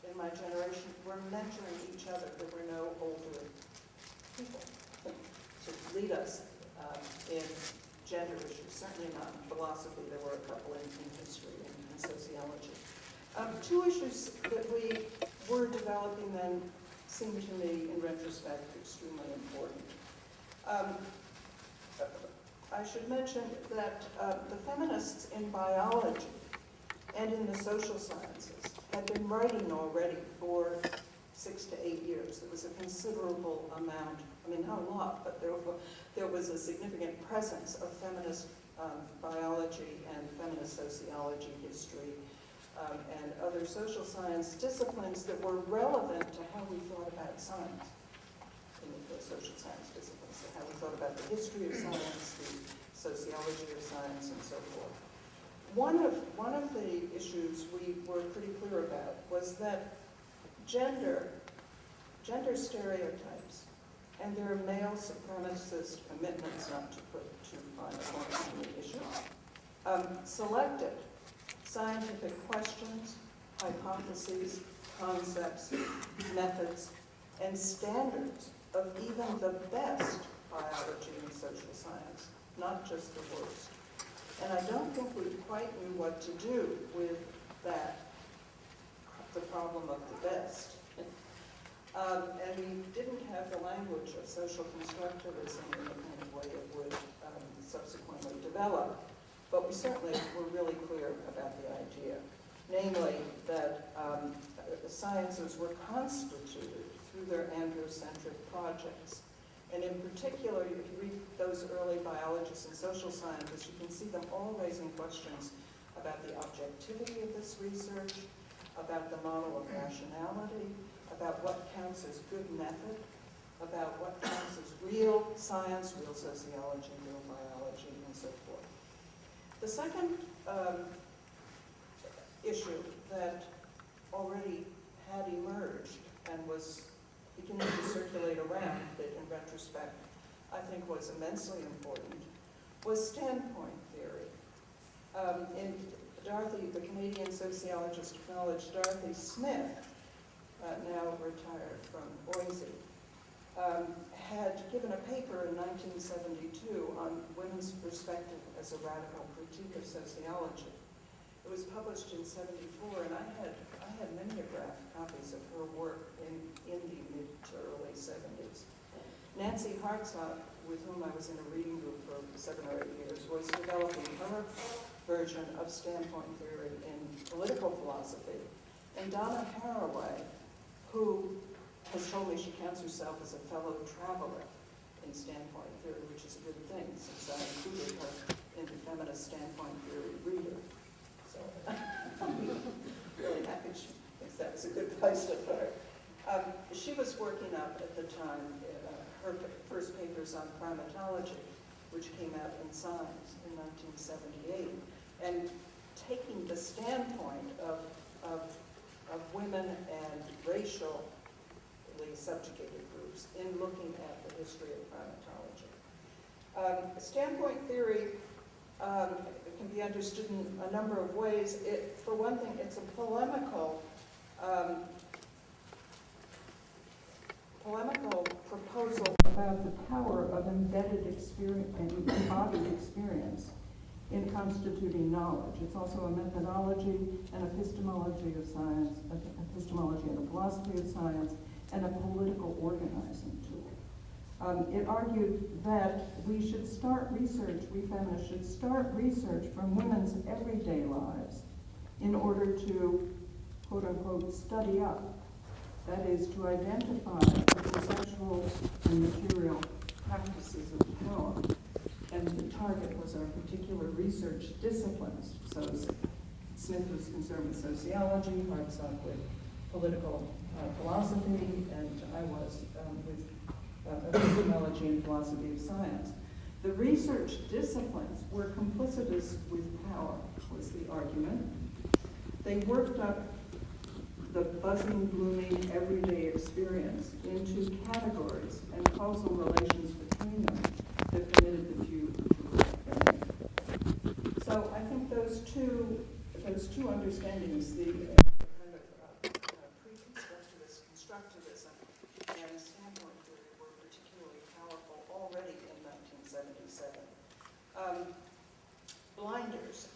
in my generation, were mentoring each other. There were no older people to lead us in gender issues, certainly not in philosophy. There were a couple in history and sociology. Two issues that we were developing then seem to me, in retrospect, extremely important. I should mention that the feminists in biology and in the social sciences had been writing already for 6 to 8 years. There was a considerable amount, I mean, not a lot, but there was a significant presence of feminist biology and feminist sociology, history, and other social science disciplines that were relevant to how we thought about science, in the social science disciplines, so how we thought about the history of science, the sociology of science, and so forth. One of the issues we were pretty clear about was that gender stereotypes and their male supremacist commitments, not to put too fine a point on the issue, selected scientific questions, hypotheses, concepts, methods, and standards of even the best biology and social science, not just the worst. And I don't think we quite knew what to do with that, the problem of the best. And we didn't have the language of social constructivism in the kind of way it would subsequently develop. But we certainly were really clear about the idea, namely that the sciences were constituted through their androcentric projects. And in particular, if you read those early biologists and social scientists, you can see them all raising questions about the objectivity of this research, about the model of rationality, about what counts as good method, about what counts as real science, real sociology, real biology, and so forth. The second issue that already had emerged and was beginning to circulate around, that in retrospect I think was immensely important, was standpoint theory. In Dorothy, the Canadian sociologist acknowledged Dorothy Smith, now retired from Boise, had given a paper in 1972 on women's perspective as a radical critique of sociology. It was published in '74, and I had mimeographed copies of her work in the mid to early '70s. Nancy Hartsock, with whom I was in a reading group for 7 or 8 years, was developing her version of standpoint theory in political philosophy. And Donna Haraway, who has told me she counts herself as a fellow traveler in standpoint theory, which is a good thing, since I included her in the feminist standpoint theory reader. So I'm really happy she thinks that was a good place to put her. She was working up at the time her first papers on primatology, which came out in Science in 1978, and taking the standpoint of women and racially subjugated groups in looking at the history of primatology. Standpoint theory can be understood in a number of ways. For one thing, it's a polemical proposal about the power of embedded experience and embodied experience in constituting knowledge. It's also a methodology, an epistemology of science, epistemology and a philosophy of science, and a political organizing tool. It argued that we should start research, we feminists should start research from women's everyday lives in order to, quote unquote, study up. That is, to identify the conceptual and material practices of power. And the target was our particular research disciplines. So Smith was concerned with sociology, Hartsock with political philosophy, and I was with epistemology and philosophy of science. The research disciplines were complicitous with power, was the argument. They worked up the buzzing, blooming, everyday experience into categories and causal relations between them that permitted the few to reflect their name. So I think those two understandings, the kind of blinders.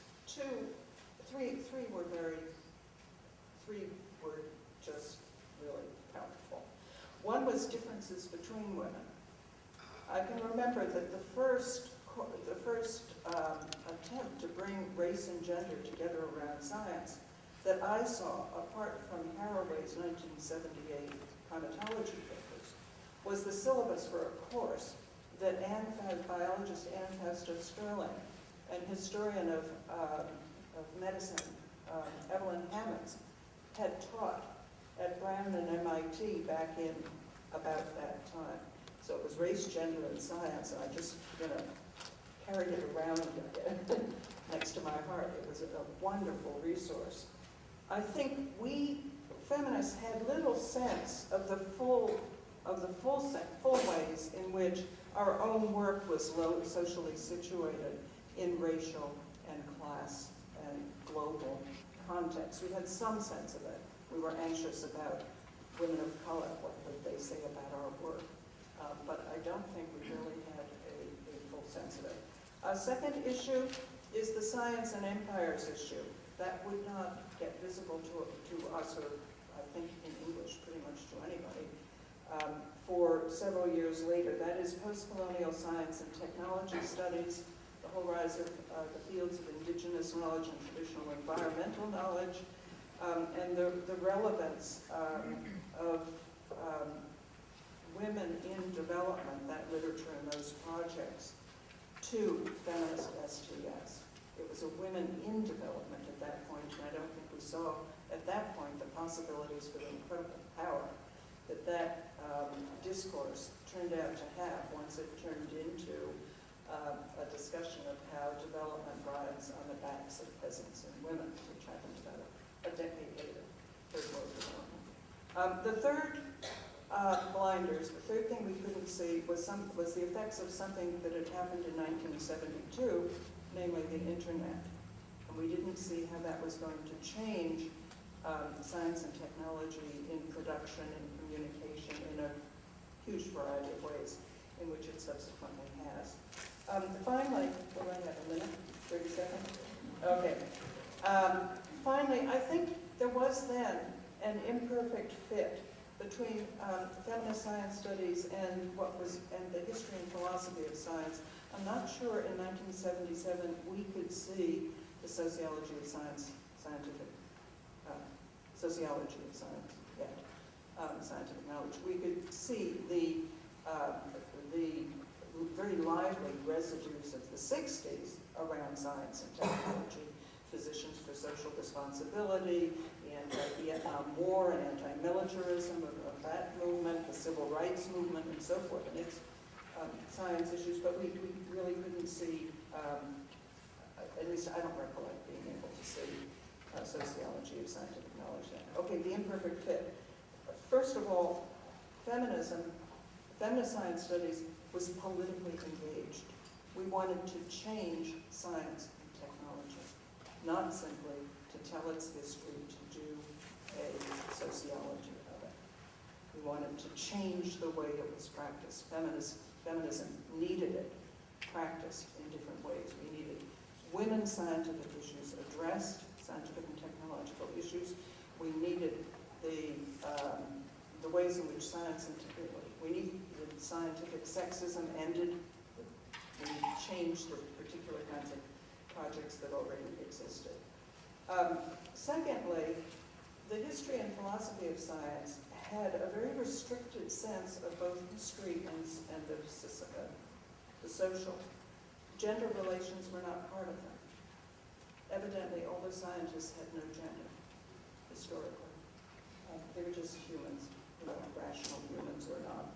Three were just really powerful. One was differences between women. I can remember that the first attempt to bring race and gender together around science that I saw, apart from Haraway's 1978 primatology papers, was the syllabus for a course that biologist Anne Fausto-Sterling and historian of medicine, Evelyn Hammonds, had taught at Brown and MIT back in about that time. So it was race, gender, and science, and I just, carried it around next to my heart. It was a wonderful resource. I think we feminists had little sense of the full ways in which our own work was socially situated in racial and class and global context. We had some sense of it. We were anxious about women of color, what would they say about our work. But I don't think we really had a full sense of it. A second issue is the science and empires issue. That would not get visible to us, or I think in English pretty much to anybody, for several years later. That is post-colonial science and technology studies, the whole rise of the fields of indigenous knowledge and traditional environmental knowledge, and the relevance of women in development, that literature and those projects, to feminist STS. It was a women in development at that point, and I don't think we saw at that point the possibilities for the incredible power that discourse turned out to have once it turned into a discussion of how development rides on the backs of peasants and women, which happened about a decade later, Third World Development. The third blinders, the third thing we couldn't see was the effects of something that had happened in 1972, namely the internet. And we didn't see how that was going to change science and technology in production and communication in a huge variety of ways, in which it subsequently has. Finally, will I have a minute? 30 seconds? Okay. Finally, I think there was then an imperfect fit between feminist science studies and the history and philosophy of science. I'm not sure in 1977 we could see the sociology of science, sociology of science yet, scientific knowledge. We could see the very lively residues of the 60s around science and technology, physicians for social responsibility, the anti-Vietnam War and anti-militarism of that movement, the civil rights movement, and so forth. And it's science issues, but we really couldn't see, at least I don't recollect being able to see sociology of scientific knowledge then. Okay, the imperfect fit. First of all, feminist science studies was politically engaged. We wanted to change science and technology, not simply to tell its history, to do a sociology of it. We wanted to change the way it was practiced. Feminism needed it practiced in different ways. We needed women's scientific issues addressed, scientific and technological issues. We needed the ways in which science and we needed scientific sexism ended. We changed the particular kinds of projects that already existed. Secondly, the history and philosophy of science had a very restricted sense of both history and the social. Gender relations were not part of them. Evidently, all the scientists had no gender, historically. They were just humans, rational humans or not.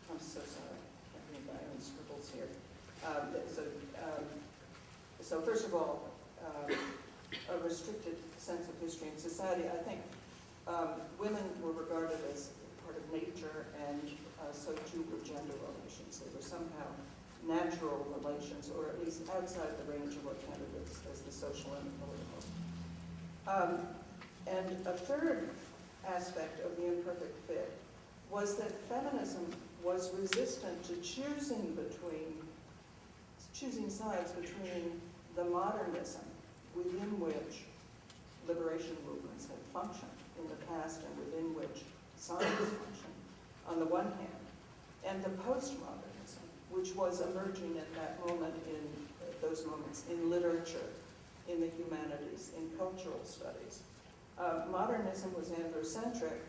I'm so sorry, I can't read my own scribbles here. So first of all, a restricted sense of history and society. I think women were regarded as part of nature, and so too were gender relations. They were somehow natural relations, or at least outside the range of what counted as the social and the political. And a third aspect of the imperfect fit was that feminism was resistant to choosing sides between the modernism within which liberation movements had functioned in the past and within which science functioned, on the one hand, and the postmodernism, which was emerging at that moment those moments in literature, in the humanities, in cultural studies. Modernism was androcentric.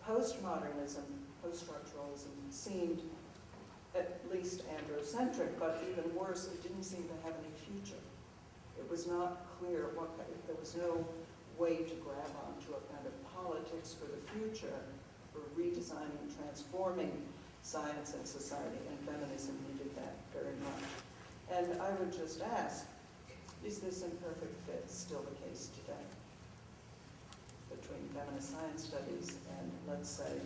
Postmodernism, post-structuralism, seemed at least androcentric, but even worse, it didn't seem to have any future. It was not clear there was no way to grab onto a kind of politics for the future, for redesigning, transforming science and society, and feminism needed that very much. And I would just ask, is this imperfect fit still the case today between feminist science studies and, let's say,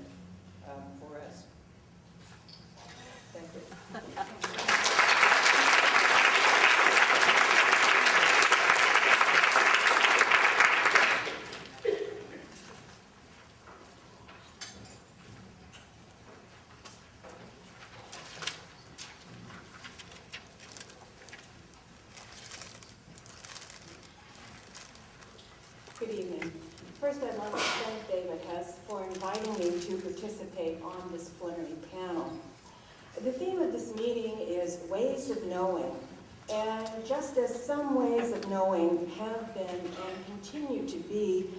4S? Thank you. Good evening. First, I'd like to thank David Hess for inviting me to participate on this plenary panel. The theme of this meeting is ways of knowing. And just as some ways of knowing have been and continue to be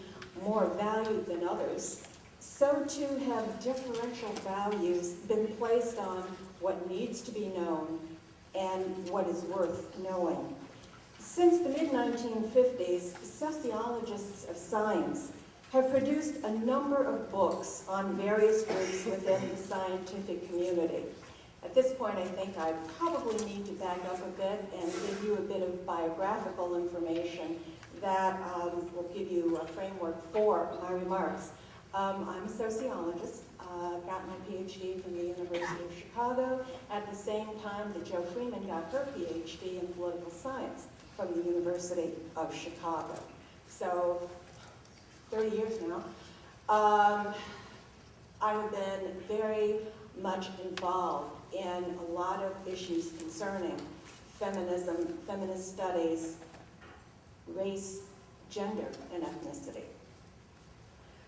more valued than others, so too have differential values been placed on what needs to be known and what is worth knowing. Since the mid-1950s, sociologists of science have produced a number of books on various groups within the scientific community. At this point, I think I probably need to back up a bit and give you a bit of biographical information that will give you a framework for my remarks. I'm a sociologist. Got my PhD from the University of Chicago at the same time that Jo Freeman got her PhD in political science from the University of Chicago. So, 30 years now. I've been very much involved in a lot of issues concerning feminism, feminist studies, race, gender, and ethnicity.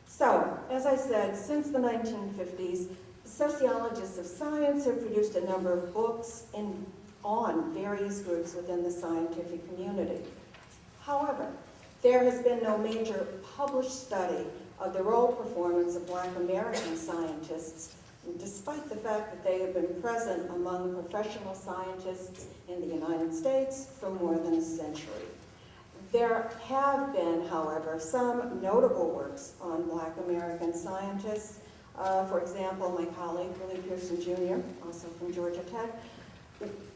So, as I said, since the 1950s, sociologists of science have produced a number of books on various groups within the scientific community. However, there has been no major published study of the role performance of Black American scientists, despite the fact that they have been present among professional scientists in the United States for more than a century. There have been, however, some notable works on Black American scientists. For example, my colleague, Willie Pearson Jr., also from Georgia Tech,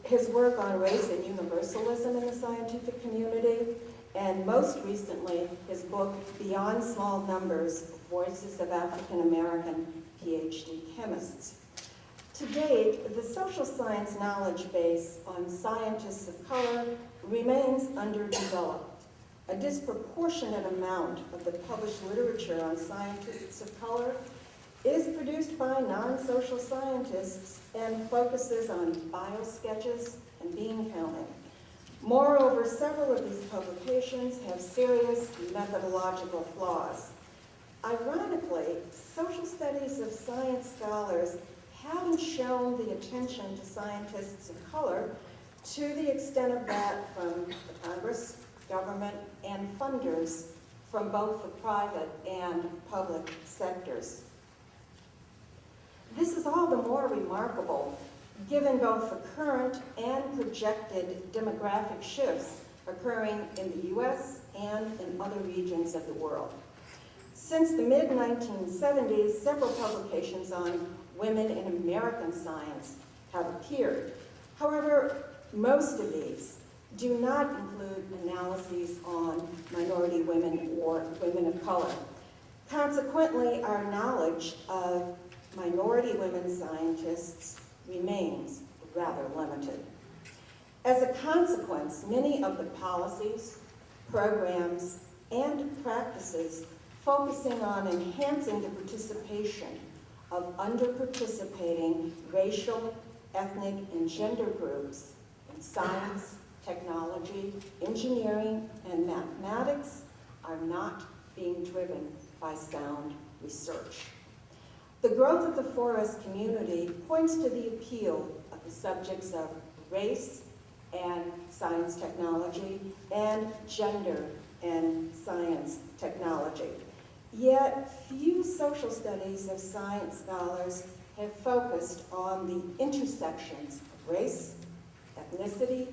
his work on race and universalism in the scientific community, and most recently, his book, Beyond Small Numbers, Voices of African American PhD Chemists. To date, the social science knowledge base on scientists of color remains underdeveloped. A disproportionate amount of the published literature on scientists of color is produced by non-social scientists and focuses on biosketches and bean counting. Moreover, several of these publications have serious methodological flaws. Ironically, social studies of science scholars haven't shown the attention to scientists of color to the extent of that from the Congress, government, and funders from both the private and public sectors. This is all the more remarkable given both the current and projected demographic shifts occurring in the US and in other regions of the world. Since the mid-1970s, several publications on women in American science have appeared. However, most of these do not include analyses on minority women or women of color. Consequently, our knowledge of minority women scientists remains rather limited. As a consequence, many of the policies, programs, and practices focusing on enhancing the participation of underparticipating racial, ethnic, and gender groups in science, technology, engineering, and mathematics are not being driven by sound research. The growth of the forest community points to the appeal of the subjects of race and science technology and gender and science technology. Yet few social studies of science scholars have focused on the intersections of race, ethnicity,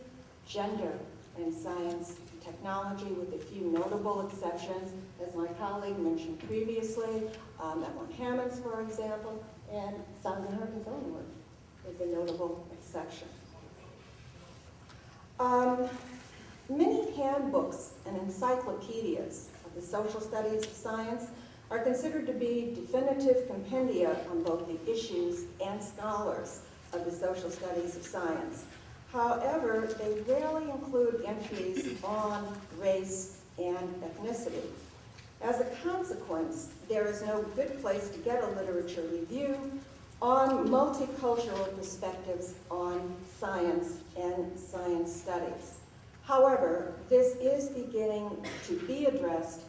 gender, and science and technology, with a few notable exceptions, as my colleague mentioned previously. Evelyn Hammonds, for example, and Simon Harkin's own work is a notable exception. Many handbooks and encyclopedias of the social studies of science are considered to be definitive compendia on both the issues and scholars of the social studies of science. However, they rarely include entries on race and ethnicity. As a consequence, there is no good place to get a literature review on multicultural perspectives on science and science studies. However, this is beginning to be addressed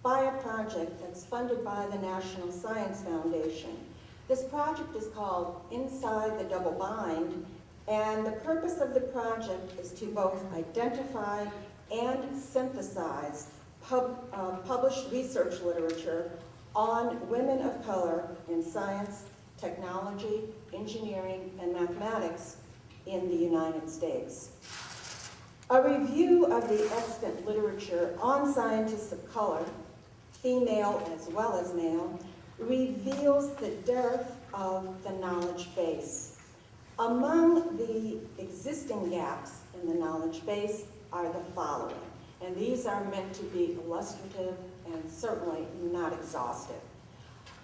by a project that's funded by the National Science Foundation. This project is called Inside the Double Bind, and the purpose of the project is to both identify and synthesize published research literature on women of color in science, technology, engineering, and mathematics in the United States. A review of the extant literature on scientists of color, female as well as male, reveals the dearth of the knowledge base. Among the existing gaps in the knowledge base are the following, and these are meant to be illustrative and certainly not exhaustive.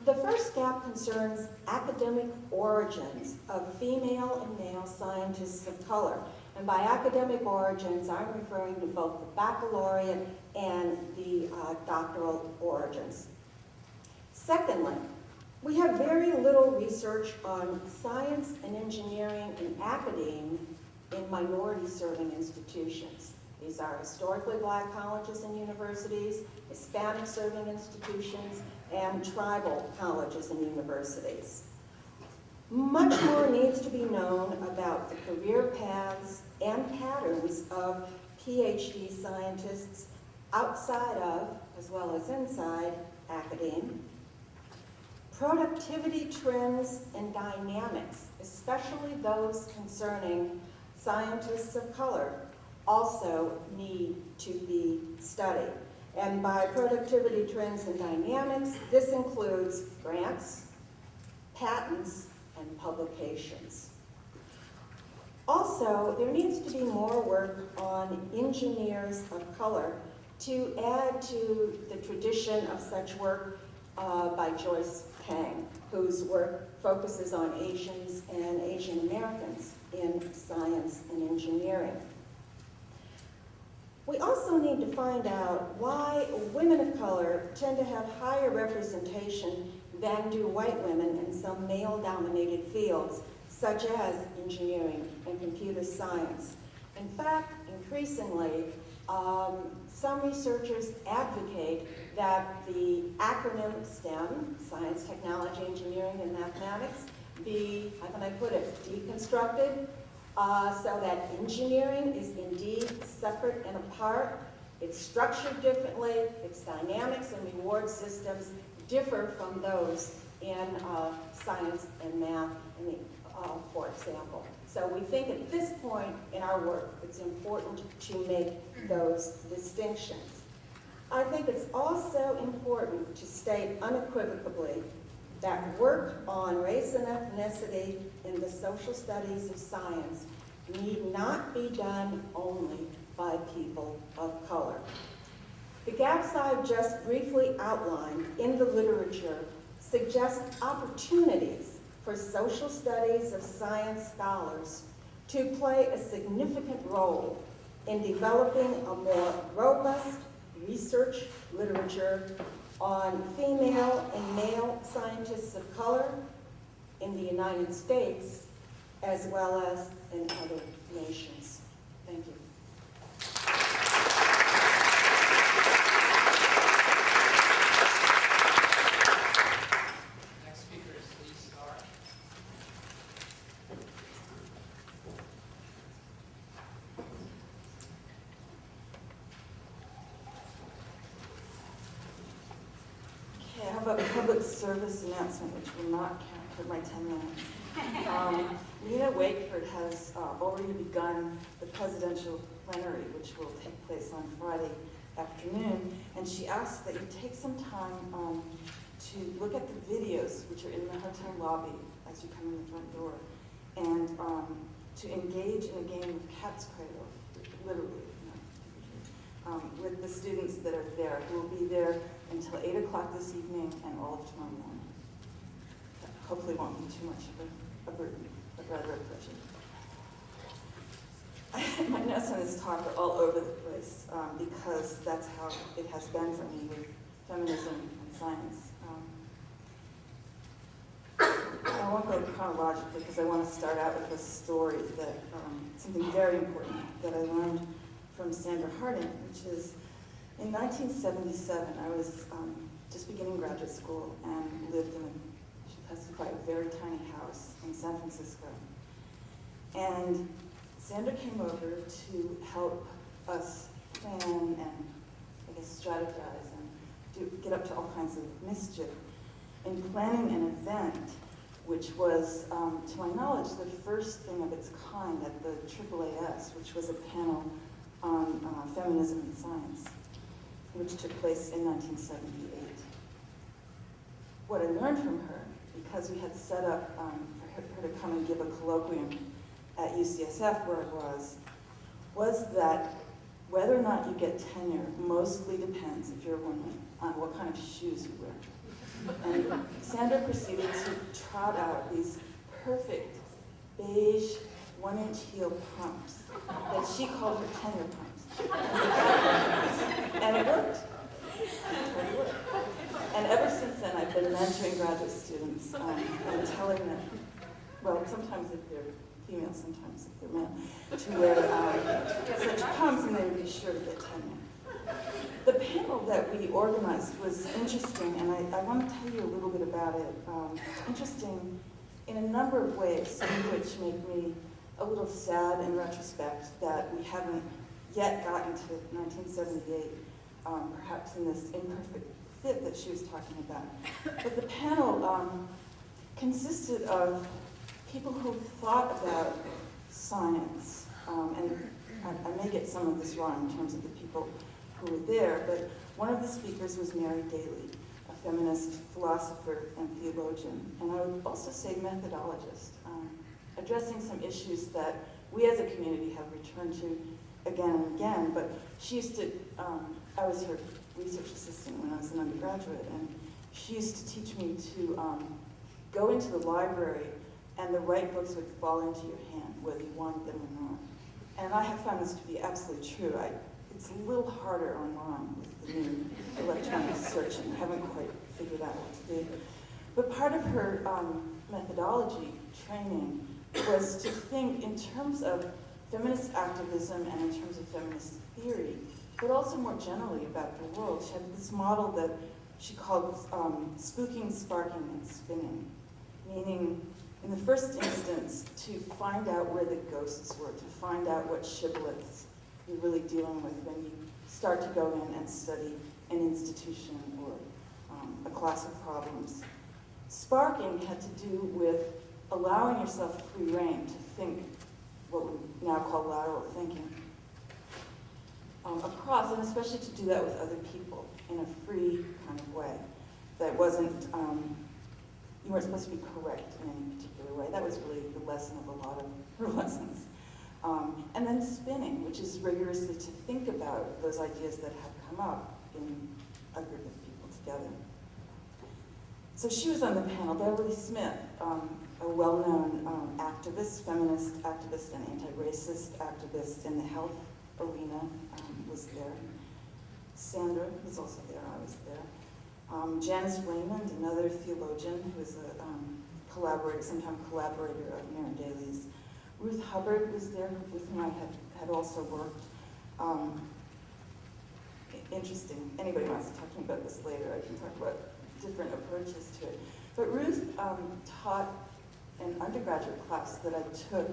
The first gap concerns academic origins of female and male scientists of color. And by academic origins, I'm referring to both the baccalaureate and the doctoral origins. Secondly, we have very little research on science and engineering and academia in minority-serving institutions. These are historically black colleges and universities, Hispanic-serving institutions, and tribal colleges and universities. Much more needs to be known about the career paths and patterns of PhD scientists outside of, as well as inside, academia. Productivity trends and dynamics, especially those concerning scientists of color, also need to be studied. And by productivity trends and dynamics, this includes grants, patents, and publications. Also, there needs to be more work on engineers of color to add to the tradition of such work by Joyce Pang, whose work focuses on Asians and Asian Americans in science and engineering. We also need to find out why women of color tend to have higher representation than do white women in some male-dominated fields, such as engineering and computer science. In fact, increasingly, some researchers advocate that the acronym STEM, science, technology, engineering, and mathematics, be, how can I put it, deconstructed, so that engineering is indeed separate and apart. It's structured differently, its dynamics and reward systems differ from those in science and math, for example. So we think at this point in our work, it's important to make those distinctions. I think it's also important to state unequivocally that work on race and ethnicity in the social studies of science need not be done only by people of color. The gaps I've just briefly outlined in the literature suggest opportunities for social studies of science scholars to play a significant role in developing a more robust research literature on female and male scientists of color in the United States, as well as in other nations. Thank you. Next speaker is Lee Starr. Okay, I have a public service announcement, which will not count for my 10 minutes. Nina Wakeford has already begun the presidential plenary, which will take place on Friday afternoon, and she asks that you take some time to look at the videos which are in the hotel lobby as you come in the front door, and to engage in a game of cat's cradle, literally, with the students that are there, who will be there until 8 o'clock this evening and all of tomorrow morning. That hopefully won't be too much of a burden, but rather a pleasure. My notes on this talk are all over the place because that's how it has been for me with feminism and science. I won't go chronologically because I want to start out with a story that, something very important that I learned from Sandra Harding, which is in 1977, I was just beginning graduate school and lived in she testified, a very tiny house in San Francisco. And Sandra came over to help us plan and, I guess, strategize and get up to all kinds of mischief in planning an event which was, to my knowledge, the first thing of its kind at the AAAS, which was a panel on feminism and science, which took place in 1978. What I learned from her, because we had set up for her to come and give a colloquium at UCSF where I was that whether or not you get tenure mostly depends, if you're a woman, on what kind of shoes you wear. And Sandra proceeded to trot out these perfect beige 1-inch heel pumps that she called her tenure pumps. And it worked. It totally worked. And ever since then, I've been mentoring graduate students and telling them, well, sometimes if they're female, sometimes if they're male, to wear such pumps, and they would be sure to get tenure. The panel that we organized was interesting, and I want to tell you a little bit about it. Interesting in a number of ways, some of which make me a little sad in retrospect that we haven't yet gotten to 1978, perhaps in this imperfect fit that she was talking about. But the panel consisted of people who thought about science, and I may get some of this wrong in terms of the people who were there, but one of the speakers was Mary Daly, a feminist philosopher and theologian, and I would also say methodologist, addressing some issues that we as a community have returned to again and again. But she used to, I was her research assistant when I was an undergraduate, and she used to teach me to go into the library and the right books would fall into your hand, whether you wanted them or not. And I have found this to be absolutely true. It's a little harder online with the new electronic searching. I haven't quite figured out what to do. But part of her methodology training was to think in terms of feminist activism and in terms of feminist theory, but also more generally about the world. She had this model that she called spooking, sparking, and spinning, meaning in the first instance to find out where the ghosts were, to find out what shibboleths you're really dealing with when you start to go in and study an institution or a class of problems. Sparking had to do with allowing yourself free rein to think what we now call lateral thinking across, and especially to do that with other people in a free kind of way that wasn't, you weren't supposed to be correct in any particular way. That was really the lesson of a lot of her lessons. And then spinning, which is rigorously to think about those ideas that have come up in a group of people together. So she was on the panel. Beverly Smith, a well-known activist, feminist activist and anti-racist activist in the health arena, was there. Sandra was also there, I was there. Janice Raymond, another theologian who was a collaborator, sometime collaborator of Mary Daly's. Ruth Hubbard was there, with whom I had also worked. Interesting. Anybody wants to talk to me about this later, I can talk about different approaches to it. But Ruth taught an undergraduate class that I took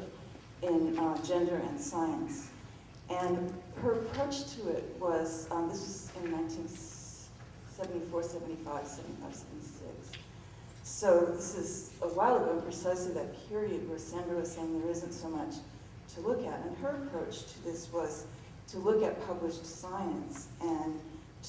in gender and science. And her approach to it was, this was in 1974, 75, 76. So this is a while ago, precisely that period where Sandra was saying there isn't so much to look at. And her approach to this was to look at published science and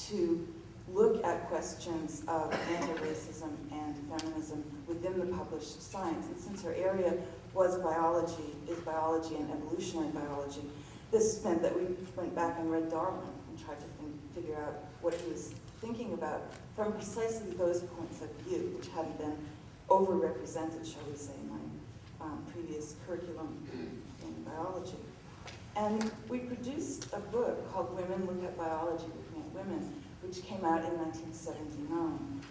to look at questions of anti-racism and feminism within the published science. And since her area was biology, is biology and evolutionary biology, this meant that we went back and read Darwin and tried to figure out what he was thinking about from precisely those points of view, which hadn't been overrepresented, shall we say, in my previous curriculum in biology. And we produced a book called Women Look at Biology, Looking at Women, which came out in 1979,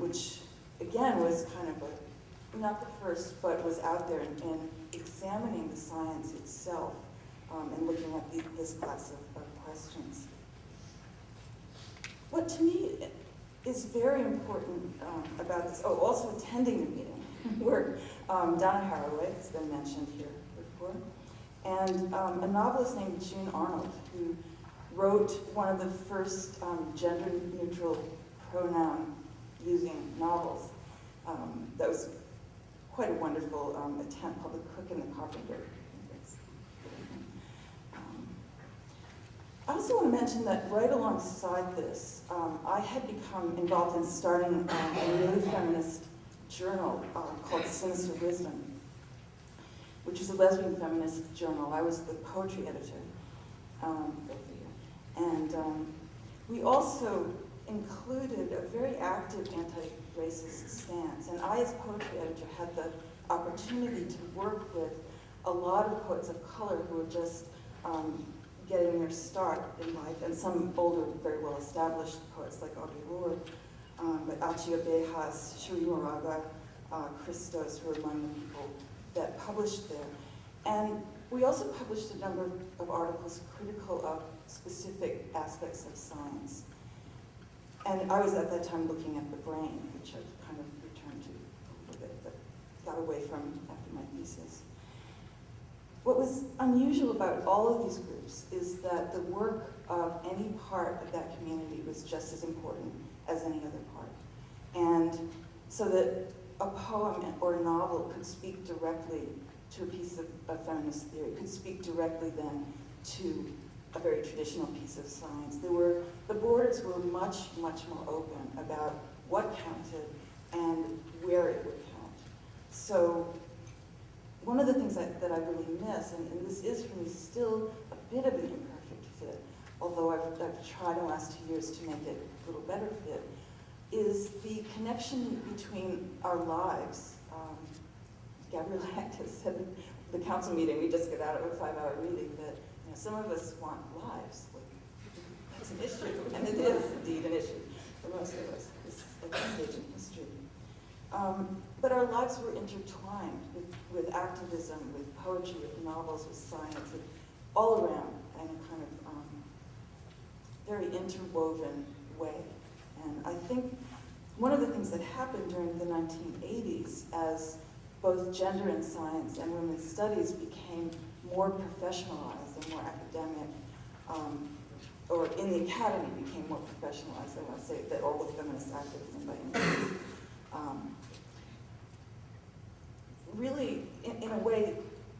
which again was kind of not the first, but was out there in examining the science itself and looking at this class of questions. What to me is very important about this, also attending the meeting, where Donna Haraway has been mentioned here before, and a novelist named June Arnold, who wrote one of the first gender-neutral pronoun-using novels. That was quite a wonderful attempt called The Cook and the Carpenter. I also want to mention that right alongside this, I had become involved in starting a new feminist journal called Sinister Wisdom, which is a lesbian feminist journal. I was the poetry editor, and we also included a very active anti-racist stance. And I, as poetry editor, had the opportunity to work with a lot of poets of color who were just getting their start in life, and some older, very well-established poets like Audre Lorde, but Achille Bejas, Cherie Moraga, Christos were among the people that published there. And we also published a number of articles critical of specific aspects of science. And I was at that time looking at the brain, which I kind of returned to a little bit, but got away from after my thesis. What was unusual about all of these groups is that the work of any part of that community was just as important as any other part. And so that a poem or a novel could speak directly to a piece of feminist theory, could speak directly then to a very traditional piece of science. The borders were much, much more open about what counted and where it would count. So one of the things that I really miss, and this is for me still a bit of an imperfect fit, although I've tried in the last 2 years to make it a little better fit, is the connection between our lives. Gabrielle Actis said at the council meeting, we just got out of a 5-hour meeting, that some of us want lives. Like, that's an issue, and it is indeed an issue for most of us at this stage in history. But our lives were intertwined with activism, with poetry, with novels, with science, all around in a kind of very interwoven way. And I think one of the things that happened during the 1980s as both gender and science and women's studies became more professionalized and more academic, or in the academy became more professionalized. I want to say that all of feminist activism by any means. Really, in a way,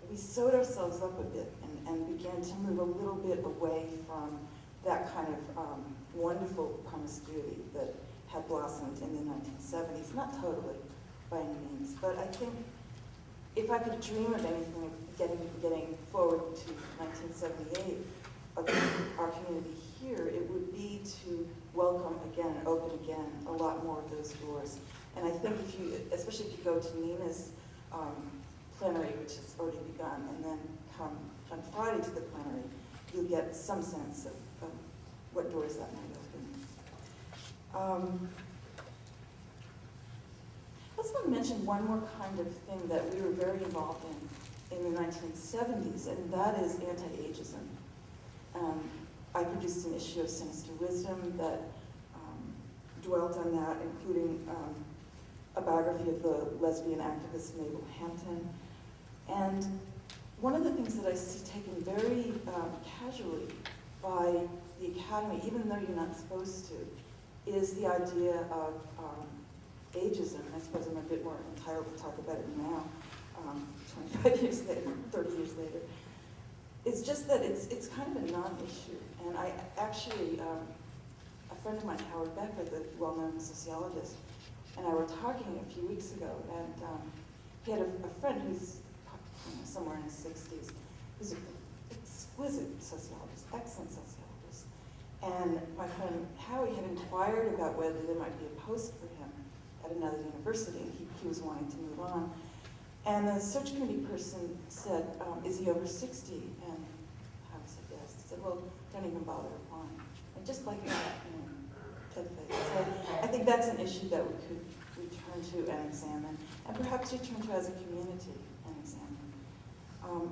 we sewed ourselves up a bit and began to move a little bit away from that kind of wonderful promiscuity that had blossomed in the 1970s. Not totally, by any means, but I think if I could dream of anything, getting forward to 1978, of our community here, it would be to welcome again and open again a lot more of those doors. And I think if you, especially if you go to Nina's plenary, which has already begun, and then come on Friday to the plenary, you'll get some sense of what doors that might open. to mention one more kind of thing that we were very involved in the 1970s, and that is anti-ageism. I produced an issue of Sinister Wisdom that dwelt on that, including a biography of the lesbian activist Mabel Hampton. And one of the things that I see taken very casually by the Academy, even though you're not supposed to, is the idea of ageism. I suppose I'm a bit more entitled to talk about it now, 25 years later, 30 years later. It's just that it's kind of a non-issue. And I actually, a friend of mine, Howard Becker, the well-known sociologist, and I were talking a few weeks ago, and he had a friend who's somewhere in his 60s, who's an exquisite sociologist, excellent sociologist. And my friend Howie had inquired about whether there might be a post for him at another university, and he was wanting to move on. And the search committee person said, is he over 60? And Howie said yes. He said, well, don't even bother applying. And just like that, Ted Faye. So I think that's an issue that we could return to and examine, and perhaps return to as a community and examine.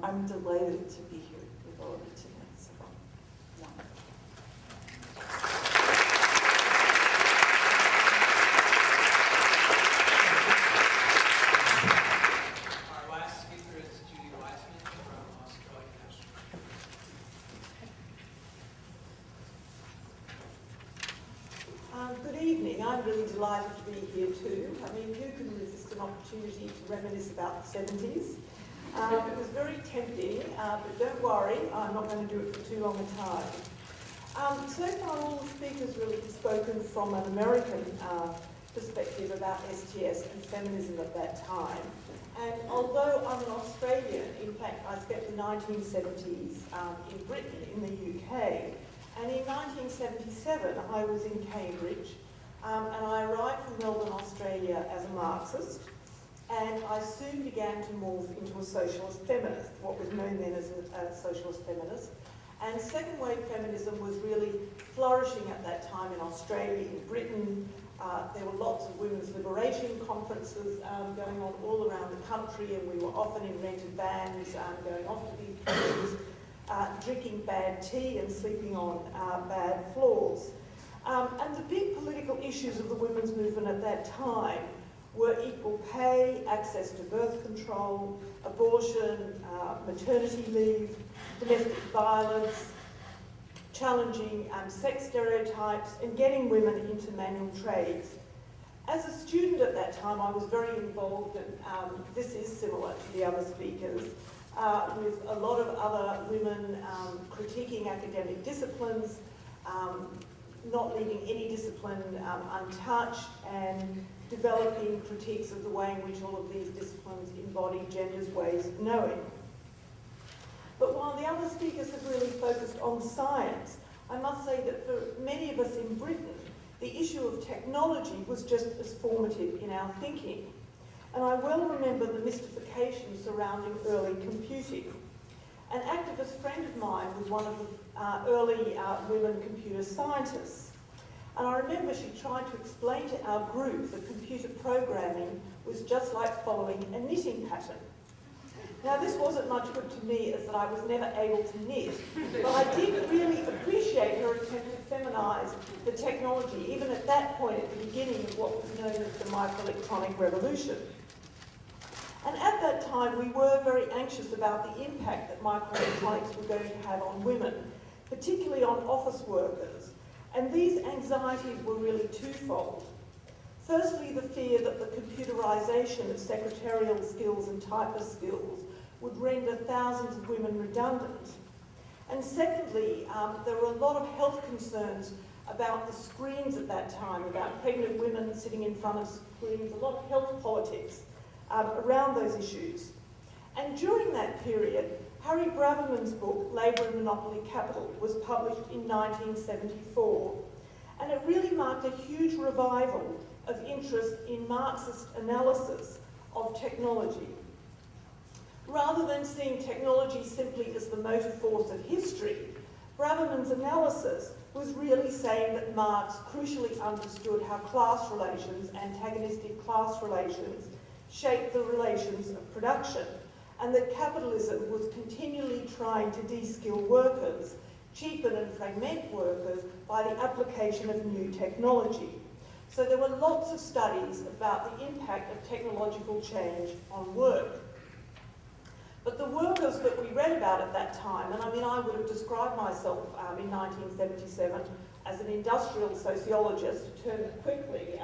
I'm delighted to be here with all of you today. So, yeah. Our last speaker is Judy Wiseman from Australia National. Good evening. I'm really delighted to be here too. I mean, who can resist an opportunity to reminisce about the 70s? It was very tempting, but don't worry, I'm not going to do it for too long a time. So far, all the speakers really have spoken from an American perspective about STS and feminism at that time. And although I'm an Australian, in fact, I spent the 1970s in Britain, in the UK. And in 1977, I was in Cambridge, and I arrived from Melbourne, Australia as a Marxist, and I soon began to morph into a socialist feminist, what was known then as a socialist feminist. And second wave feminism was really flourishing at that time in Australia, in Britain. There were lots of women's liberation conferences going on all around the country, and we were often in rented vans going off to these places, drinking bad tea and sleeping on bad floors. And the big political issues of the women's movement at that time were equal pay, access to birth control, abortion, maternity leave, domestic violence, challenging sex stereotypes, and getting women into manual trades. As a student at that time, I was very involved, and this is similar to the other speakers, with a lot of other women critiquing academic disciplines, not leaving any discipline untouched, and developing critiques of the way in which all of these disciplines embody genders' ways of knowing. But while the other speakers have really focused on science, I must say that for many of us in Britain, the issue of technology was just as formative in our thinking. And I well remember the mystification surrounding early computing. An activist friend of mine was one of the early women computer scientists. And I remember she tried to explain to our group that computer programming was just like following a knitting pattern. Now, this wasn't much good to me, as that I was never able to knit, but I did really appreciate her attempt to feminise the technology, even at that point at the beginning of what was known as the microelectronic revolution. And at that time, we were very anxious about the impact that microelectronics were going to have on women, particularly on office workers. And these anxieties were really twofold. Firstly, the fear that the computerisation of secretarial skills and typist skills would render thousands of women redundant. And secondly, there were a lot of health concerns about the screens at that time, about pregnant women sitting in front of screens, a lot of health politics around those issues. And during that period, Harry Braverman's book, Labour and Monopoly Capital, was published in 1974. And it really marked a huge revival of interest in Marxist analysis of technology. Rather than seeing technology simply as the motive force of history, Braverman's analysis was really saying that Marx crucially understood how class relations, antagonistic class relations, shaped the relations of production, and that capitalism was continually trying to de-skill workers, cheapen and fragment workers by the application of new technology. So there were lots of studies about the impact of technological change on work. But the workers that we read about at that time, and I mean I would have described myself in 1977 as an industrial sociologist, a term that quickly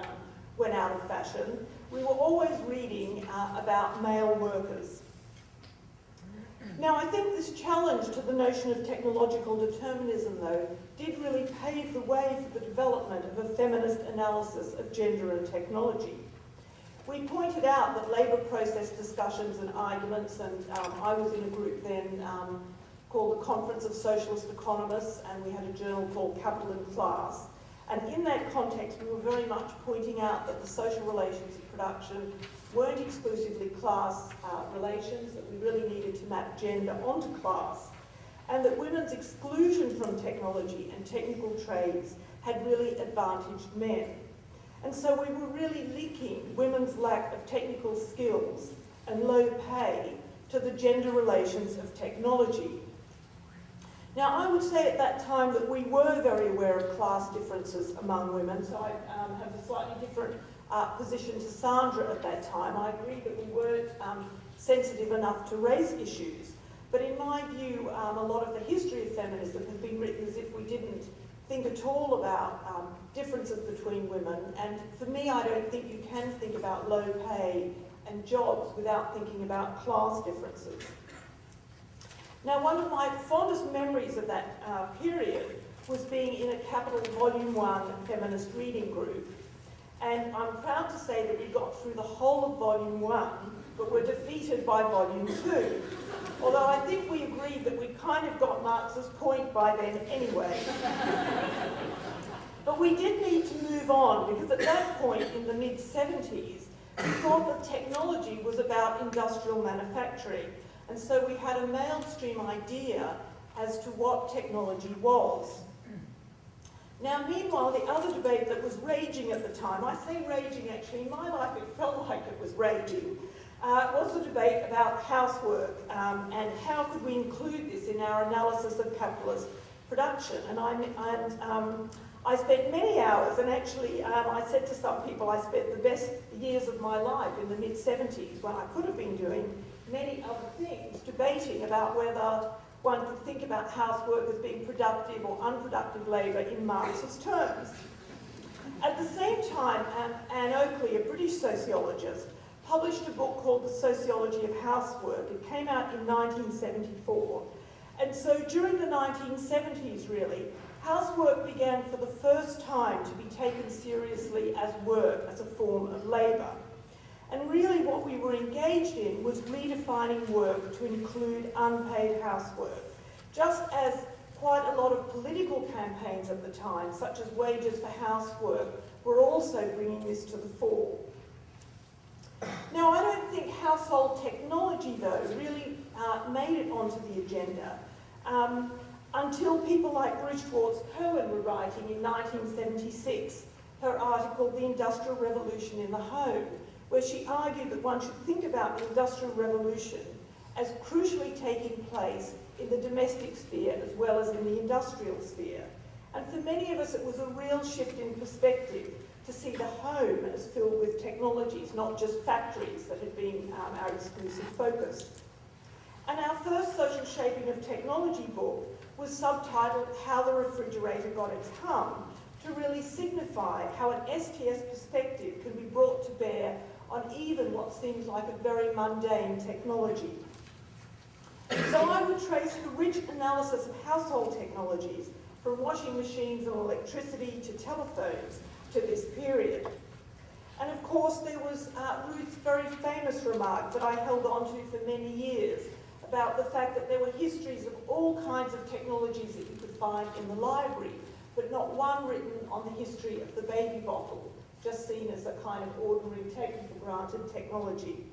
went out of fashion, we were always reading about male workers. Now, I think this challenge to the notion of technological determinism, though, did really pave the way for the development of a feminist analysis of gender and technology. We pointed out that labour process discussions and arguments, and I was in a group then called the Conference of Socialist Economists, and we had a journal called Capital and Class. And in that context, we were very much pointing out that the social relations of production weren't exclusively class relations, that we really needed to map gender onto class, and that women's exclusion from technology and technical trades had really advantaged men. And so we were really linking women's lack of technical skills and low pay to the gender relations of technology. Now, I would say at that time that we were very aware of class differences among women, so I have a slightly different position to Sandra at that time. I agree that we weren't sensitive enough to race issues, but in my view, a lot of the history of feminism has been written as if we didn't think at all about differences between women, and for me, I don't think you can think about low pay and jobs without thinking about class differences. Now, one of my fondest memories of that period was being in a Capital Volume 1 feminist reading group. And I'm proud to say that we got through the whole of Volume 1, but were defeated by Volume 2. Although I think we agreed that we kind of got Marx's point by then anyway. But we did need to move on, because at that point in the mid-70s, we thought that technology was about industrial manufacturing. And so we had a mainstream idea as to what technology was. Now, meanwhile, the other debate that was raging at the time, I say raging actually, in my life it felt like it was raging, was the debate about housework and how could we include this in our analysis of capitalist production. And I spent many hours, and actually I said to some people I spent the best years of my life in the mid-70s when I could have been doing many other things, debating about whether one could think about housework as being productive or unproductive labour in Marxist terms. At the same time, Anne Oakley, a British sociologist, published a book called The Sociology of Housework. It came out in 1974. And so during the 1970s, really, housework began for the first time to be taken seriously as work, as a form of labour. And really what we were engaged in was redefining work to include unpaid housework, just as quite a lot of political campaigns at the time, such as Wages for Housework, were also bringing this to the fore. Now, I don't think household technology, though, really made it onto the agenda until people like Ruth Schwartz-Cohen were writing in 1976 her article, The Industrial Revolution in the Home, where she argued that one should think about the Industrial Revolution as crucially taking place in the domestic sphere as well as in the industrial sphere. And for many of us, it was a real shift in perspective to see the home as filled with technologies, not just factories that had been our exclusive focus. And our first social shaping of technology book was subtitled How the Refrigerator Got Its Hum, to really signify how an STS perspective can be brought to bear on even what seems like a very mundane technology. So I would trace the rich analysis of household technologies, from washing machines and electricity to telephones, to this period. And of course there was Ruth's very famous remark that I held on to for many years about the fact that there were histories of all kinds of technologies that you could find in the library, but not one written on the history of the baby bottle, just seen as a kind of ordinary, taken for granted technology.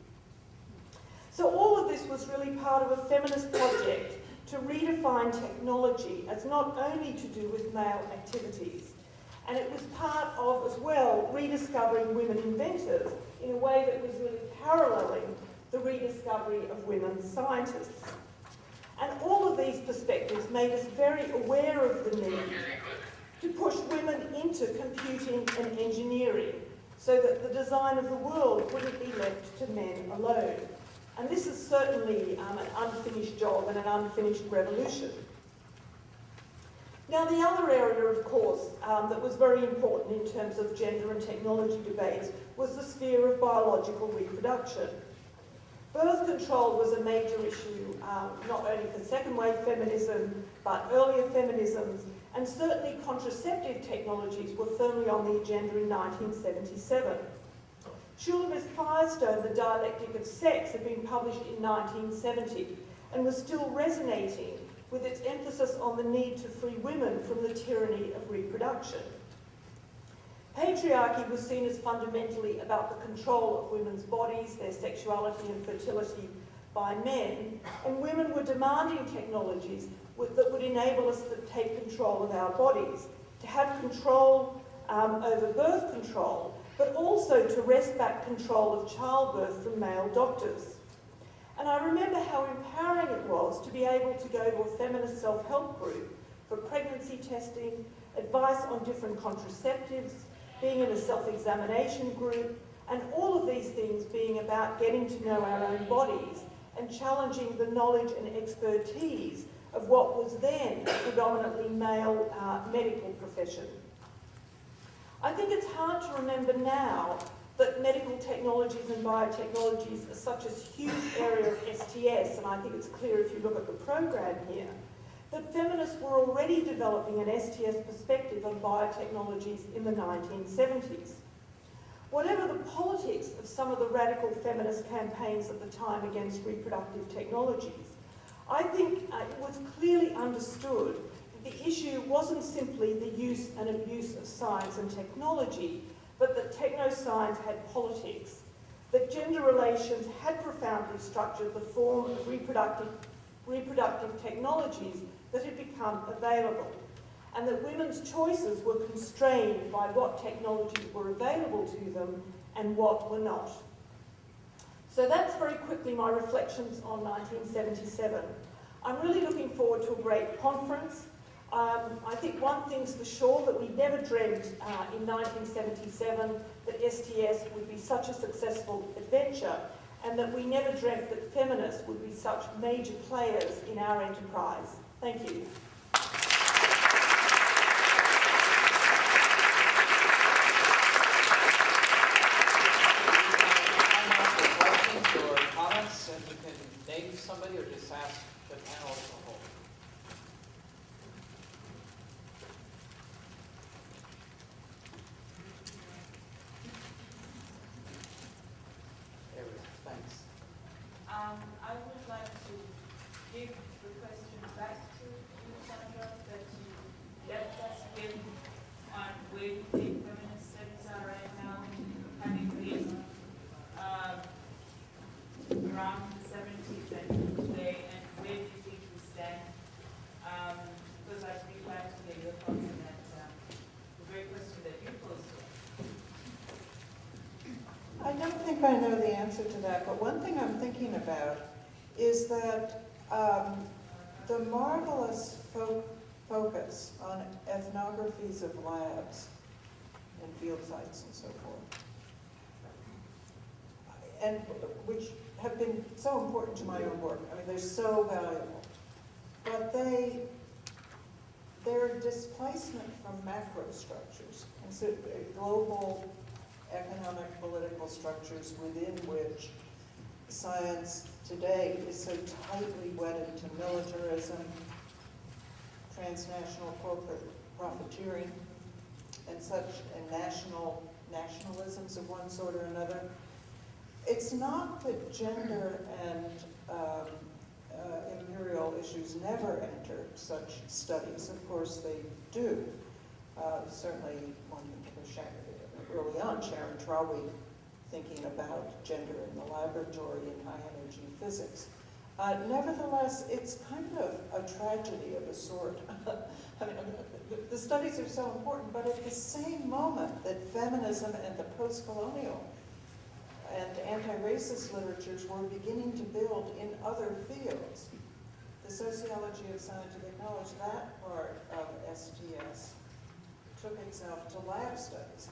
So all of this was really part of a feminist project to redefine technology as not only to do with male activities. And it was part of, as well, rediscovering women inventors in a way that was really paralleling the rediscovery of women scientists. And all of these perspectives made us very aware of the need to push women into computing and engineering so that the design of the world wouldn't be left to men alone. And this is certainly an unfinished job and an unfinished revolution. Now, the other area, of course, that was very important in terms of gender and technology debates was the sphere of biological reproduction. Birth control was a major issue, not only for second-wave feminism, but earlier feminisms, and certainly contraceptive technologies were firmly on the agenda in 1977. Schuler's Firestone, The Dialectic of Sex, had been published in 1970 and was still resonating with its emphasis on the need to free women from the tyranny of reproduction. Patriarchy was seen as fundamentally about the control of women's bodies, their sexuality and fertility by men, and women were demanding technologies that would enable us to take control of our bodies, to have control over birth control, but also to wrest back control of childbirth from male doctors. And I remember how empowering it was to be able to go to a feminist self-help group for pregnancy testing, advice on different contraceptives, being in a self-examination group, and all of these things being about getting to know our own bodies and challenging the knowledge and expertise of what was then a predominantly male medical profession. I think it's hard to remember now that medical technologies and biotechnologies are such a huge area of STS, and I think it's clear if you look at the program here, that feminists were already developing an STS perspective on biotechnologies in the 1970s. Whatever the politics of some of the radical feminist campaigns at the time against reproductive technologies, I think it was clearly understood that the issue wasn't simply the use and abuse of science and technology, but that technoscience had politics, that gender relations had profoundly structured the form of reproductive technologies that had become available, and that women's choices were constrained by what technologies were available to them and what were not. So that's very quickly my reflections on 1977. I'm really looking forward to a great conference. I think one thing's for sure, that we never dreamt in 1977 that STS would be such a successful adventure, and that we never dreamt that feminists would be such major players in our enterprise. Thank you. Questions or comments, and you can name somebody or just ask the panel as a whole. There we go. Thanks. I would like to give the question back to you, Sandra, that you left us with on where you think feminist studies are right now, having been around the 70s and today, and where do you think we stand? Because I'd be glad to hear your thoughts on that, the great question that you posed to us. I don't think I know the answer to that, but one thing I'm thinking about is that the marvelous focus on ethnographies of labs and field sites and so forth, and which have been so important to my own work. I mean, they're so valuable, but they're displacement from macro structures, and so global economic, political structures within which science today is so tightly wedded to militarism, transnational corporate profiteering, and such, and nationalisms of one sort or another. It's not that gender and imperial issues never enter such studies. Of course they do. Certainly one can think of early on Sharon Trawy thinking about gender in the laboratory in high energy physics. Nevertheless, it's kind of a tragedy of a sort. I mean, the studies are so important, but at the same moment that feminism and the post-colonial and anti-racist literatures were beginning to build in other fields, the sociology of scientific knowledge, that part of STS, took itself to lab studies.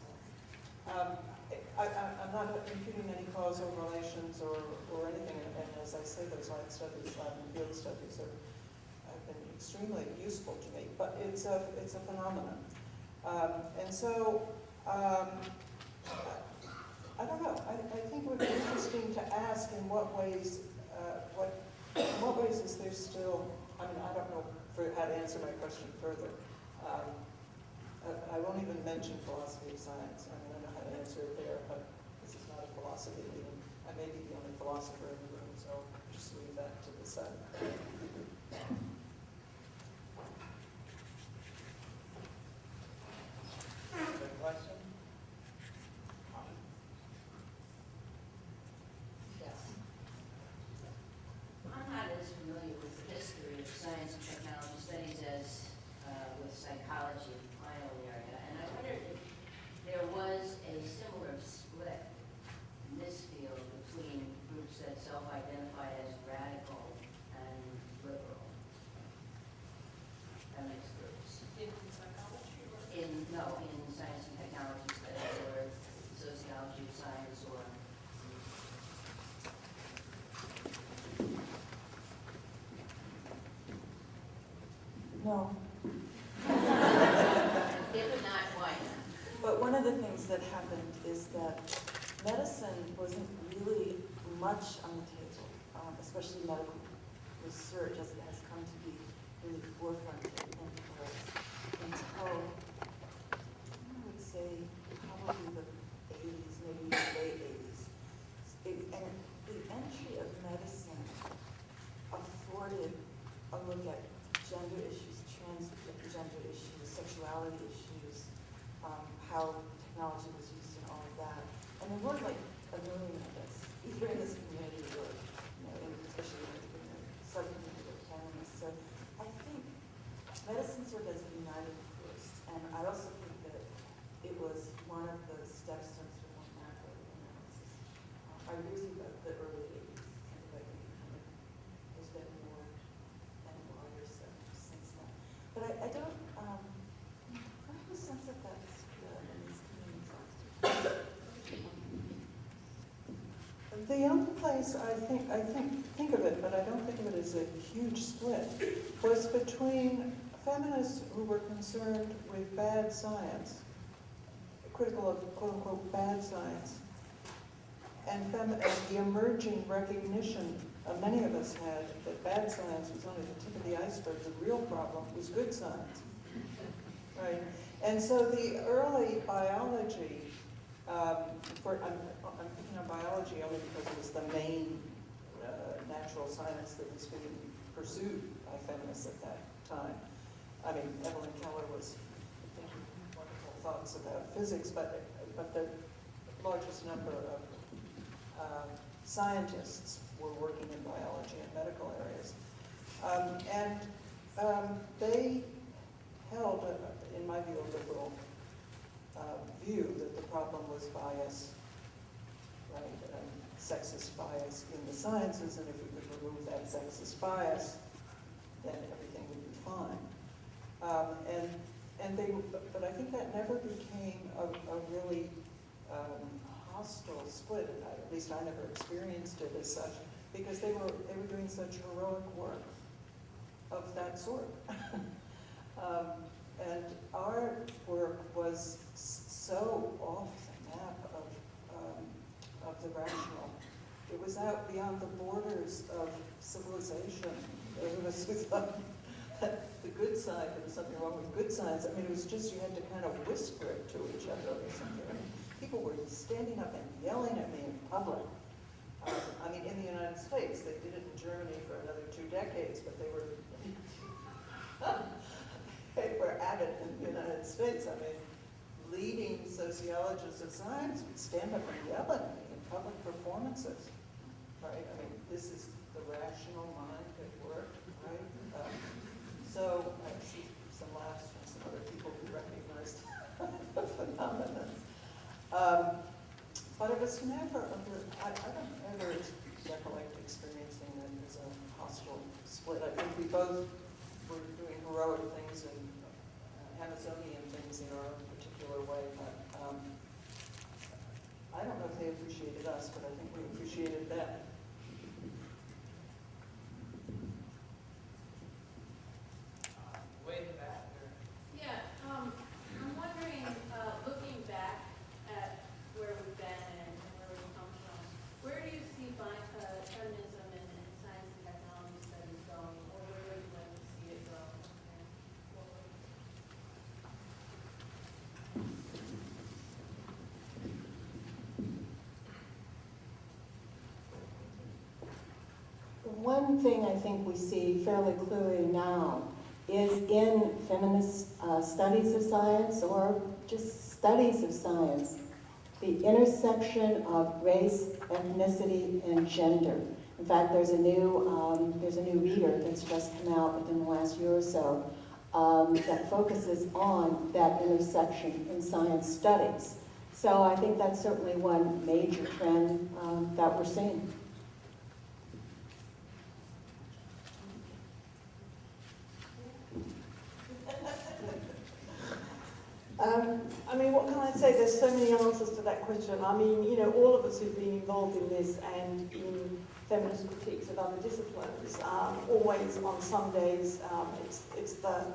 I'm not imputing any causal relations or anything, and as I say, those lab studies, lab and field studies have been extremely useful to me, but it's a phenomenon. And so, I don't know, I think it would be interesting to ask in what ways is there still, I mean, I don't know how to answer my question further. I won't even mention philosophy of science. I mean, I know how to answer it there, but this is not a philosophy meeting. I may be the only philosopher in the room, so just leave that to the side. Good question? Yes. I'm not as familiar with the history of science and technology studies as with psychology in my own area, and I wondered if there was a similar split in this field between groups that self-identify as radical and liberal. Feminist groups. In psychology or? In science and technology studies or sociology of science or No. if not, why not? But one of the things that happened is that medicine wasn't really much on the table, especially medical research as it has come to be really forefronted in Paris until, I would say, probably the 80s, maybe the late 80s. And the entry of medicine afforded a look at gender issues, transgender issues, sexuality issues, how technology was used in all of that. And there weren't like a million of us, either in this community or, especially in the subcommunity of feminists. So I think medicine served as a uniting force. And I also think that it was one of the steps to more macro analysis. I agree with you about the early 80s. I think there's been more and wider stuff since then. But I don't have a sense that that's in these communities. The only place I think of it, but I don't think of it as a huge split, was between feminists who were concerned with bad science, critical of quote-unquote bad science, and the emerging recognition many of us had that bad science was only the tip of the iceberg. The real problem was good science, right? And so the early biology, I'm picking on biology only because it was the main natural science that was being pursued by feminists at that time. I mean, Evelyn Keller was thinking wonderful thoughts about physics, but the largest number of scientists were working in biology and medical areas. They held, in my view, a liberal view that the problem was bias, right? Sexist bias in the sciences, and if we could remove that sexist bias, then everything would be fine. But I think that never became a really hostile split. At least I never experienced it as such, because they were doing such heroic work of that sort. And our work was so off the map of the rational. It was out beyond the borders of civilization. It was the good side. There was something wrong with good science. I mean, it was just you had to kind of whisper it to each other or something. I mean, people were standing up and yelling at me in public. I mean, in the United States, they did it in Germany for another 2 decades, but they were at it in the United States. I mean, leading sociologists of science would stand up and yell at me in public performances, right? I mean, this is the rational mind at work, right? So I see some laughs from some other people who recognize the phenomenon. But it was never, I don't ever recollect experiencing it as a hostile split. I think we both were doing heroic things and Amazonian things in our own particular way, but I don't know if they appreciated us, but I think we appreciated them. Way in the back there. Yeah, I'm wondering, looking back at where we've been and where we've come from, where do you see feminism and science and technology studies going, or where would you like to see it go? One thing I think we see fairly clearly now is in feminist studies of science or just studies of science, the intersection of race, ethnicity, and gender. In fact, there's a new reader that's just come out within the last year or so that focuses on that intersection in science studies. So I think that's certainly one major trend that we're seeing. I mean, what can I say? There's so many answers to that question. I mean, you know, all of us who've been involved in this and in feminist critiques of other disciplines, always on some days, it's the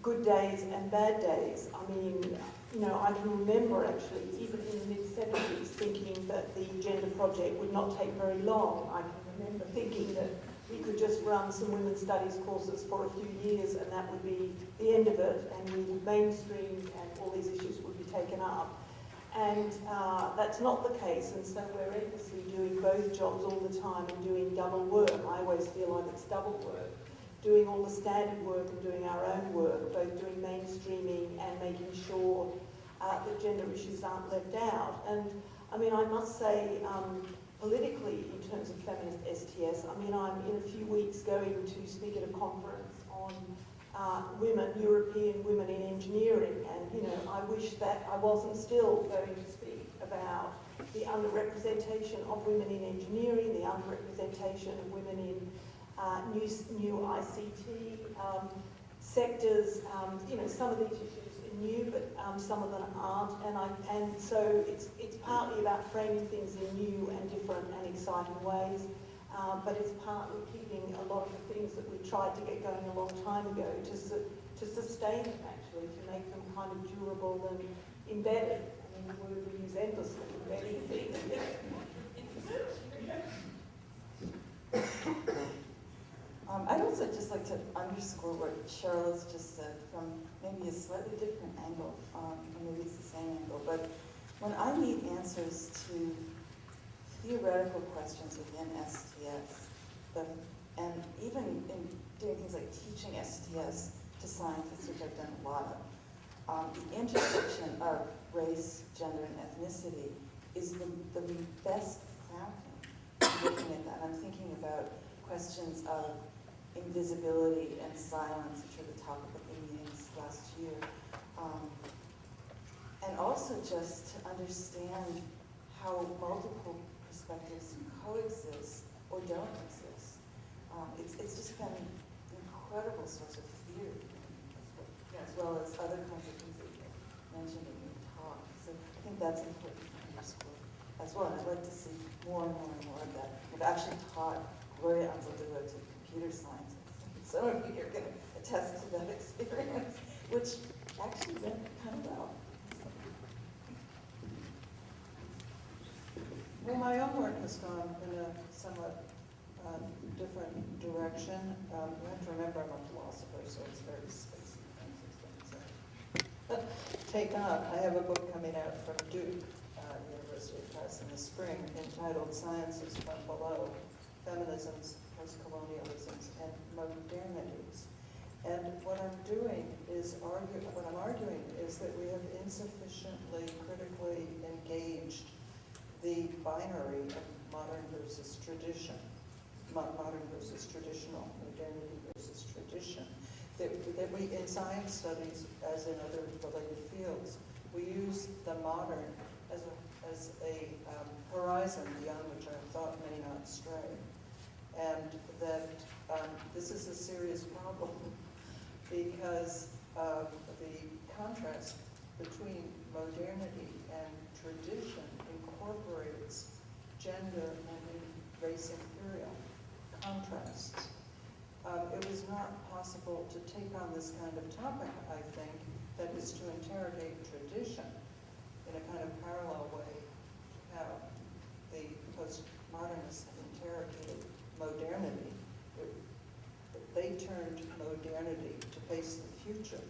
good days and bad days. I mean, you know, I can remember actually, even in the mid-70s, thinking that the gender project would not take very long. I can remember thinking that we could just run some women's studies courses for a few years and that would be the end of it, and we'd have mainstreamed and all these issues would be taken up. And that's not the case, and so we're endlessly doing both jobs all the time and doing double work. I always feel like it's double work, doing all the standard work and doing our own work, both doing mainstreaming and making sure that gender issues aren't left out. And I mean, I must say, politically, in terms of feminist STS, I mean, I'm in a few weeks going to speak at a conference on European women in engineering, and, you know, I wish that I wasn't still going to speak about the underrepresentation of women in engineering, the underrepresentation of women in new ICT sectors. You know, some of these issues are new, but some of them aren't, and so it's partly about framing things in new and different and exciting ways, but it's partly keeping a lot of the things that we tried to get going a long time ago to sustain them, actually, to make them kind of durable and embedded. I mean, the word we use endlessly, embedding things. I'd also just like to underscore what Charlotte's just said from maybe a slightly different angle, or maybe it's the same angle, but when I need answers to theoretical questions within STS, and even in doing things like teaching STS to scientists, which I've done a lot of, the intersection of race, gender, and ethnicity is the best fountain for looking at that. I'm thinking about questions of invisibility and silence, which are the topic of the meetings last year. And also just to understand how multiple perspectives coexist or don't exist. It's just been an incredible source of theory, as well as other kinds of things that you mentioned in your talk. So I think that's important to underscore as well. And I'd like to see more and more and more of that. I've actually taught Gloria Anzaldúa to computer scientists. Some of you are going to attest to that experience, which actually went kind of well. Well, my own work has gone in a somewhat different direction. You have to remember I'm a philosopher, so it's very spacey kinds of things I take on. I have a book coming out from Duke University Press in the spring entitled Sciences from Below, Feminisms, Post-Colonialisms, and Modernities. And what I'm arguing is that we have insufficiently critically engaged the binary of modern versus tradition. modern versus traditional, modernity versus tradition. That we, in science studies, as in other related fields, we use the modern as a horizon beyond which our thought may not stray. And that this is a serious problem because the contrast between modernity and tradition incorporates gender and race imperial contrasts. It was not possible to take on this kind of topic, I think, that is to interrogate tradition in a kind of parallel way to how the postmodernists interrogated modernity. They turned modernity to face the future,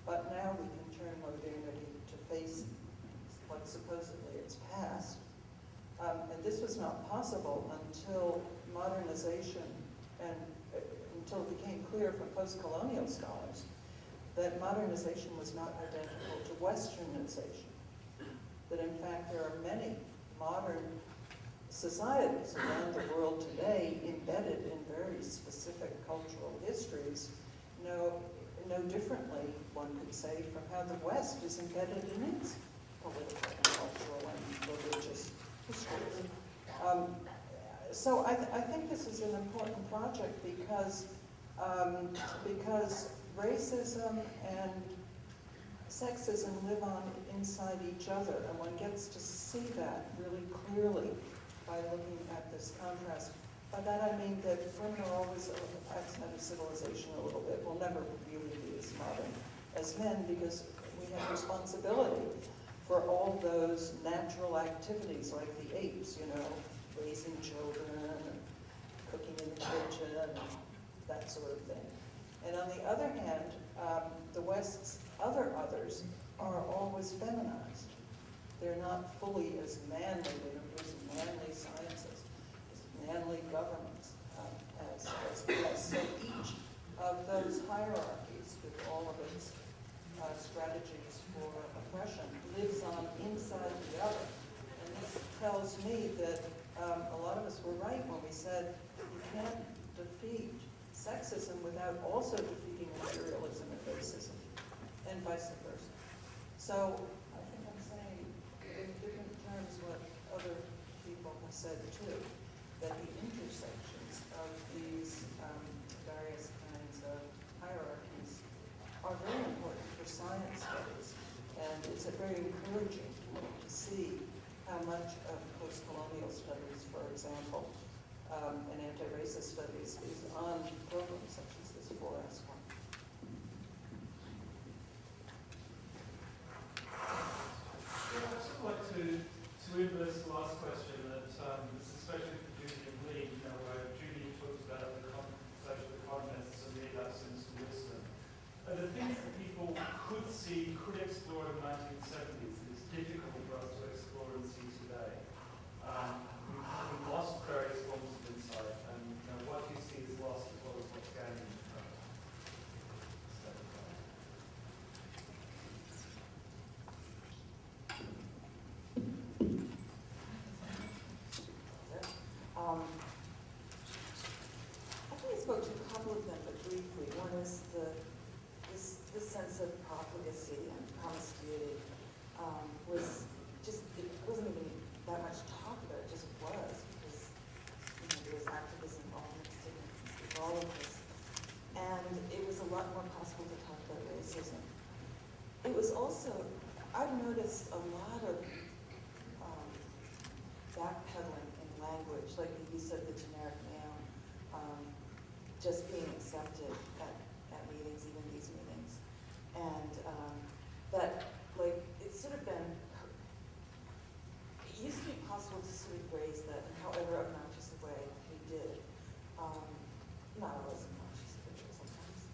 but now we can turn modernity to face what supposedly its past. And this was not possible until modernization and until it became clear from post-colonial scholars that modernization was not identical to westernization. That in fact there are many modern societies around the world today embedded in very specific cultural histories, no differently, one could say, from how the West is embedded in its political and cultural and religious histories. So I think this is an important project because racism and sexism live on inside each other, and one gets to see that really clearly by looking at this contrast. By that I mean that women are always outside of civilization a little bit. We'll never really be as modern as men because we have responsibility for all those natural activities like the apes, you know, raising children, and cooking in the kitchen, and that sort of thing. And on the other hand, the West's others are always feminized. They're not fully as manly, they don't use manly sciences, as manly governments as so each of those hierarchies with all of its strategies for oppression lives on inside the other. And this tells me that a lot of us were right when we said you can't defeat sexism without also defeating imperialism and racism, and vice versa. So I think I'm saying in different terms what other people have said too, that the intersections of these various kinds of hierarchies are very important for science studies, and it's very encouraging to see how much of post-colonial studies, for example, and anti-racist studies is on programs such as this 4S one. Yeah, I'd just like to end this last question that this is especially for Judy and Lee, you know, where Judy talks about the social economists and lead us into wisdom. Are the things that people could see, could explore in the 1970s that it's difficult for us to explore and see today? We've lost various forms of insight, and you know, what you see is lost as well as what's gained in the current. I think I spoke to a couple of them, but briefly. One is this sense of profligacy and promiscuity was just, it wasn't even that much talk about it, just was, because there was activism all mixed in with all of this. And it was a lot more possible to talk about racism. It was also, I've noticed a lot of backpedaling in language, like the use of the generic noun, just being accepted at meetings, even these meetings. And that, like, it's sort of been, it used to be possible to sort of raise that in however obnoxious a way we did. Not always obnoxious, but sometimes.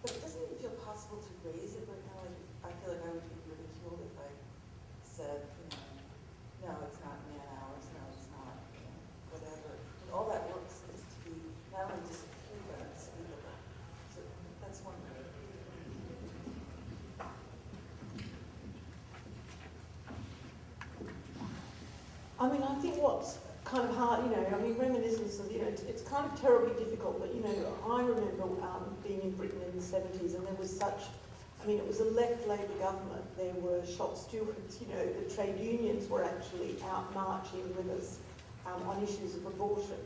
But it doesn't even feel possible to raise it right now. Like, I feel like I would be ridiculed if I said, no, it's not man hours, no, it's not, whatever. And all that works is to be not only disappeared, but unspeakable. So that's one way. I mean, I think what's kind of hard, I mean, reminiscence of, it's kind of terribly difficult, but, I remember being in Britain in the 70s, and there was it was a left Labour government. There were shop stewards, the trade unions were actually out marching with us on issues of abortion,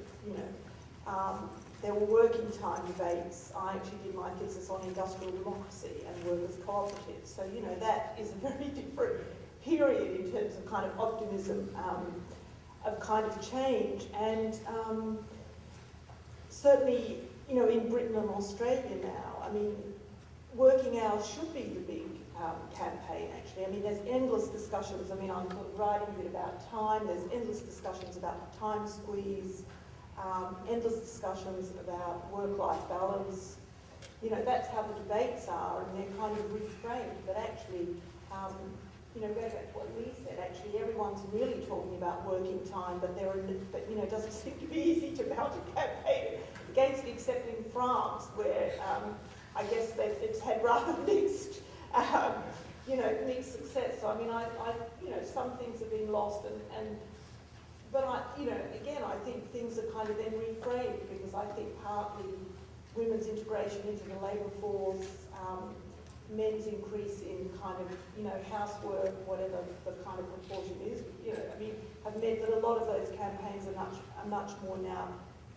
There were working time debates. I actually did my thesis on industrial democracy and workers' cooperatives. So, that is a very different period in terms of kind of optimism, of kind of change. And certainly, in Britain and Australia now, I mean, working hours should be the big campaign, actually. I mean, there's endless discussions. I mean, I'm writing a bit about time. There's endless discussions about the time squeeze, endless discussions about work-life balance. That's how the debates are, and they're kind of reframed. But actually, going back to what Lee said, actually everyone's really talking about working time, but it doesn't seem to be easy to mount a campaign against it, except in France, where I guess it's had rather mixed, mixed success. So I mean, some things have been lost, but again, I think things are kind of then reframed, because I think partly women's integration into the labour force, men's increase in kind of, housework, whatever the kind of proportion is, have meant that a lot of those campaigns are much more now.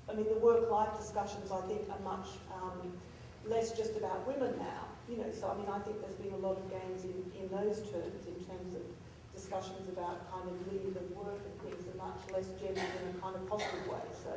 I mean, the work-life discussions, I think, are much less just about women now, so I mean, I think there's been a lot of gains in those terms, in terms of discussions about kind of leave and work and things are much less gendered in a kind of positive way, so.